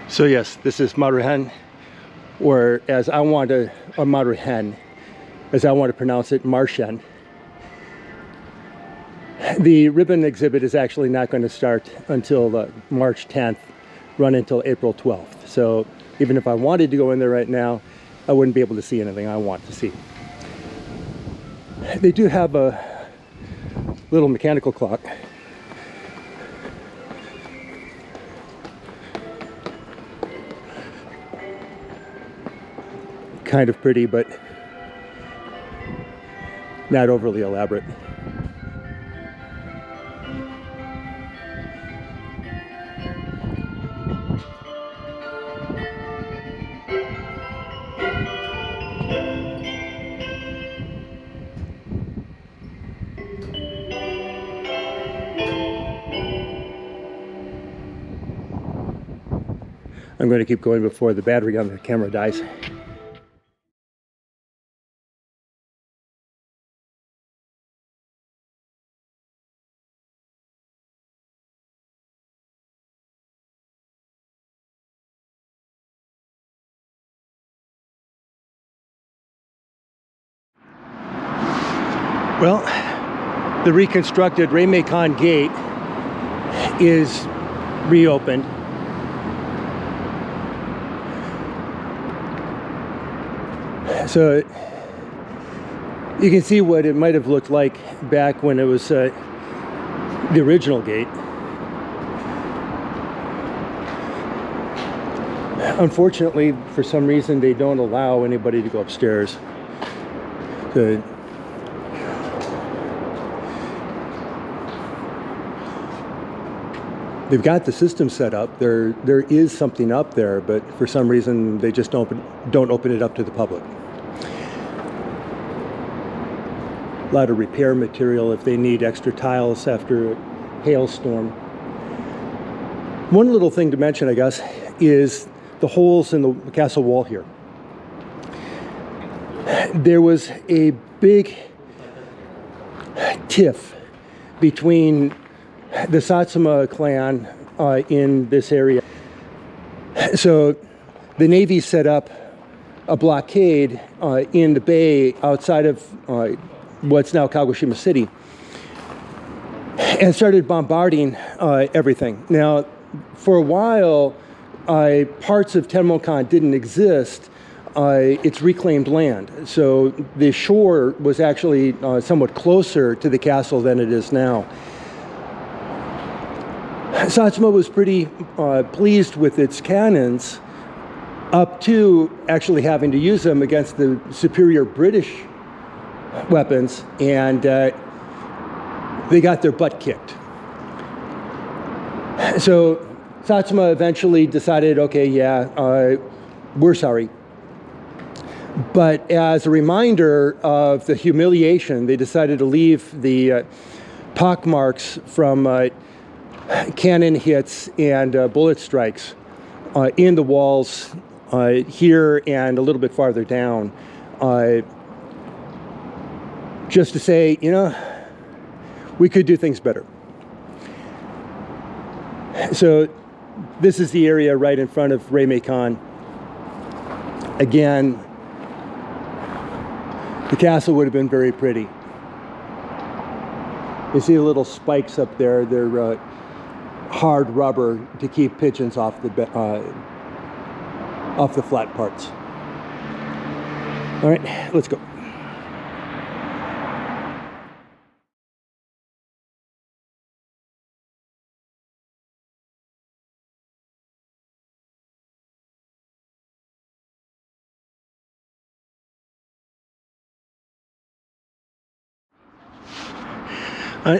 So yes, this is Maruhen, or as I want to, or Maruhen, as I want to pronounce it, Marshen. The ribbon exhibit is actually not going to start until March 10th, run until April 12th. So even if I wanted to go in there right now, I wouldn't be able to see anything I want to see. They do have a little mechanical clock. Kind of pretty, but not overly elaborate. I'm going to keep going before the battery on the camera dies. Well, the reconstructed Reimeikan gate is reopened. So you can see what it might have looked like back when it was the original gate. Unfortunately, for some reason, they don't allow anybody to go upstairs. So, they've got the system set up. There is something up there, but for some reason they just don't open it up to the public. A lot of repair material if they need extra tiles after a hailstorm. One little thing to mention, I guess, is the holes in the castle wall here. There was a big tiff between the Satsuma clan in this area. So the Navy set up a blockade in the bay outside of what's now Kagoshima City and started bombarding everything. Now, for a while, parts of Tenmokan didn't exist. It's reclaimed land. So the shore was actually somewhat closer to the castle than it is now. Satsuma was pretty pleased with its cannons, up to actually having to use them against the superior British weapons, and they got their butt kicked. So Satsuma eventually decided, okay, yeah, we're sorry. But as a reminder of the humiliation, they decided to leave the pock marks from cannon hits and bullet strikes in the walls here and a little bit farther down, just to say, you know, we could do things better. So this is the area right in front of Reimeikan. Again, the castle would have been very pretty. You see the little spikes up there. They're hard rubber to keep pigeons off the flat parts. All right, let's go.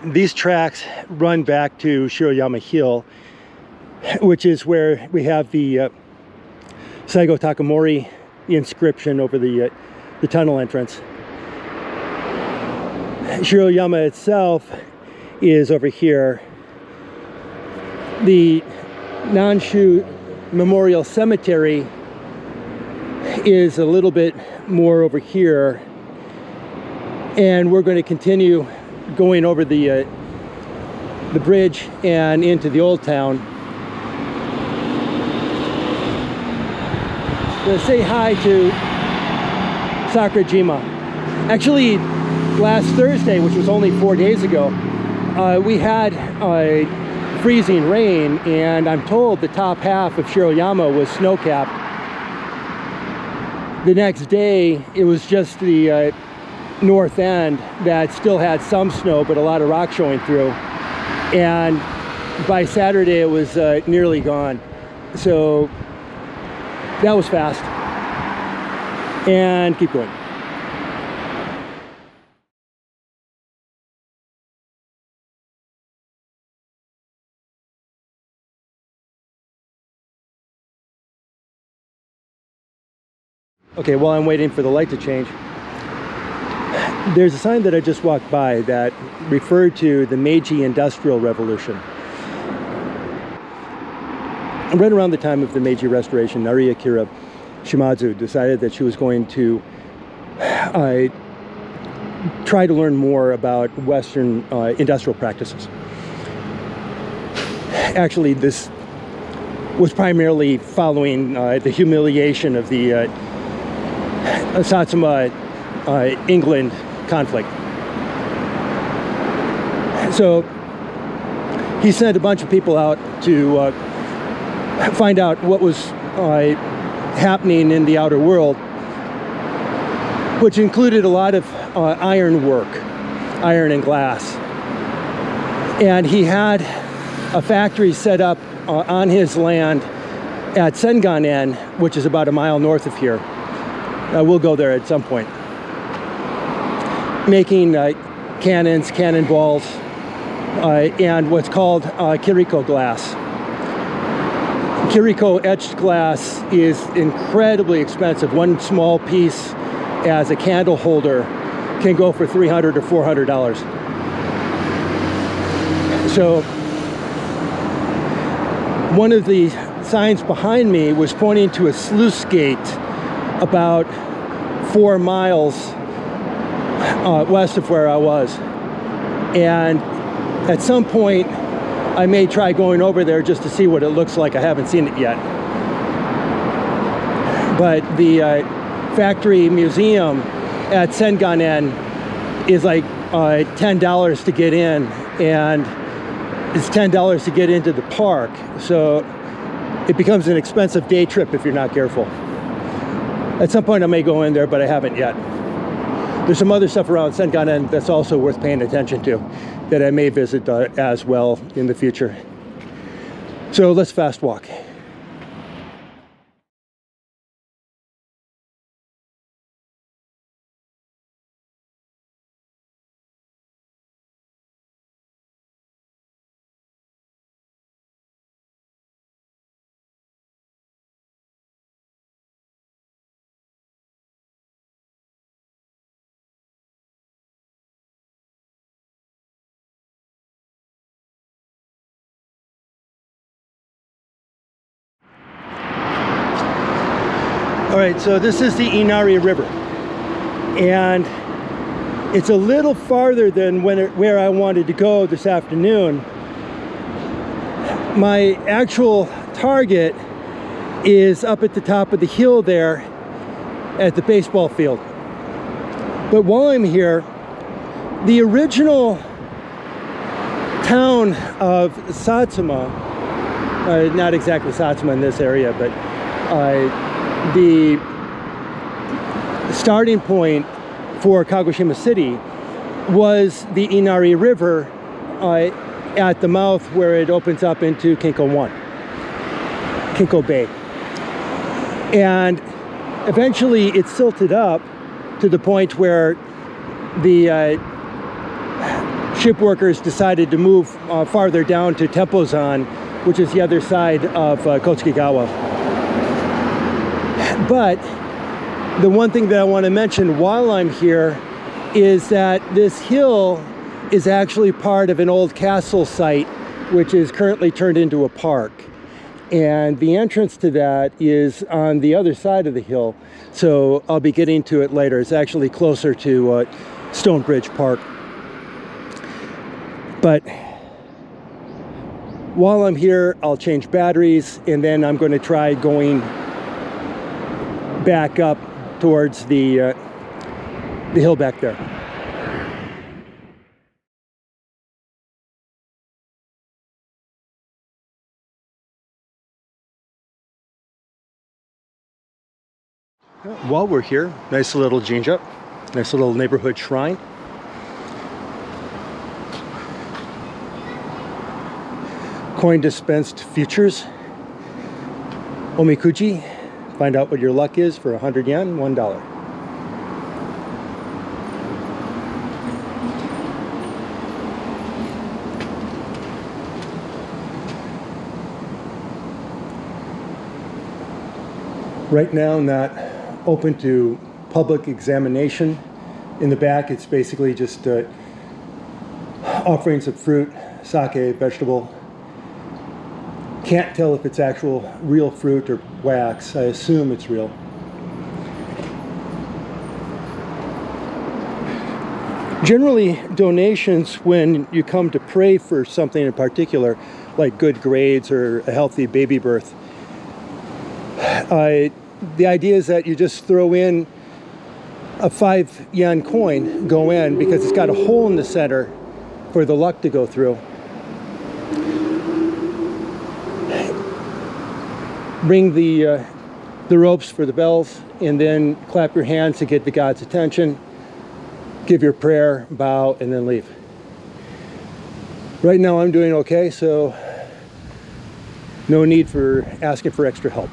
These tracks run back to Shiroyama Hill, which is where we have the Saigo Takamori inscription over the tunnel entrance. Shiroyama itself is over here. The Nanshu Memorial Cemetery is a little bit more over here, and we're going to continue going over the bridge and into the old town. to say hi to Kagoshima. Actually, last Thursday, which was only 4 days ago, we had freezing rain, and I'm told the top half of Shiroyama was snow-capped. The next day, it was just the north end that still had some snow, but a lot of rock showing through. And by Saturday, it was nearly gone. So that was fast. And keep going. Okay, while I'm waiting for the light to change, there's a sign that I just walked by that referred to the Meiji Industrial Revolution. Right around the time of the Meiji Restoration, Nari Akira Shimazu decided that she was going to try to learn more about Western industrial practices. Actually, this was primarily following the humiliation of the Satsuma England conflict. So he sent a bunch of people out to find out what was happening in the outer world, which included a lot of iron work, iron and glass. And he had a factory set up on his land at Senganen, which is about a mile north of here. We'll go there at some point. Making cannons, cannonballs, and what's called Kiriko glass. Kiriko etched glass is incredibly expensive. One small piece as a candle holder can go for $300 or $400. So one of the signs behind me was pointing to a sluice gate about 4 miles west of where I was. And at some point, I may try going over there just to see what it looks like. I haven't seen it yet. But the factory museum at Senganen is like $10 to get in, and it's $10 to get into the park. So it becomes an expensive day trip if you're not careful. At some point I may go in there, but I haven't yet. There's some other stuff around Senganen that's also worth paying attention to that I may visit as well in the future. So let's fast walk. All right, so this is the Inari River, and it's a little farther than where I wanted to go this afternoon. My actual target is up at the top of the hill there at the baseball field. But while I'm here, the original town of Satsuma, not exactly Satsuma in this area, but the starting point for Kagoshima City was the Inari River at the mouth where it opens up into Kinko Bay. And eventually it silted up to the point where the ship workers decided to move farther down to Tempozan, which is the other side of Kotsukigawa. But the one thing that I want to mention while I'm here is that this hill is actually part of an old castle site, which is currently turned into a park. And the entrance to that is on the other side of the hill. So I'll be getting to it later. It's actually closer to Stonebridge Park. But while I'm here, I'll change batteries, and then I'm going to try going back up towards the hill back there. While we're here, nice little jinja, nice little neighborhood shrine. Coin dispensed futures. Omikuji, find out what your luck is for 100 yen, $1. Right now, not open to public examination. In the back, it's basically just offerings of fruit, sake, vegetable. Can't tell if it's actual real fruit or wax. I assume it's real. Generally, donations, when you come to pray for something in particular, like good grades or a healthy baby birth, the idea is that you just throw in a 5 yen coin, go in, because it's got a hole in the center for the luck to go through. Ring the ropes for the bells, and then clap your hands to get the God's attention. Give your prayer, bow, and then leave. Right now I'm doing okay, so no need for asking for extra help.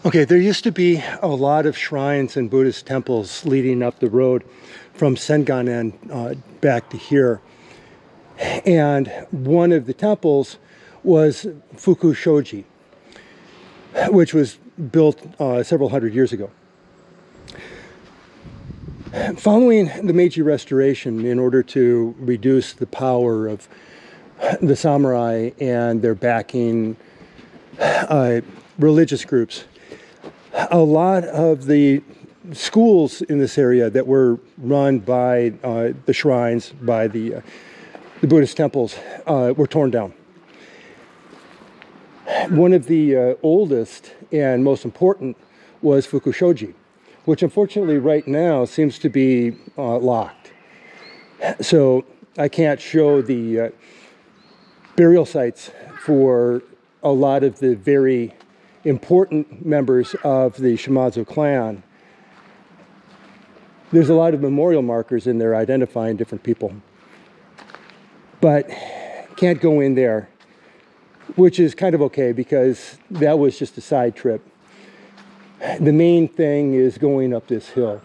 Okay, there used to be a lot of shrines and Buddhist temples leading up the road from Senganen back to here. And one of the temples was Fukushoji, which was built several hundred years ago. Following the Meiji Restoration, in order to reduce the power of the samurai and their backing religious groups, a lot of the schools in this area that were run by the shrines, by the Buddhist temples, were torn down. One of the oldest and most important was Fukushoji, which unfortunately right now seems to be locked. So I can't show the burial sites for a lot of the very important members of the Shimazu clan. There's a lot of memorial markers in there identifying different people, but can't go in there, which is kind of okay because that was just a side trip. The main thing is going up this hill.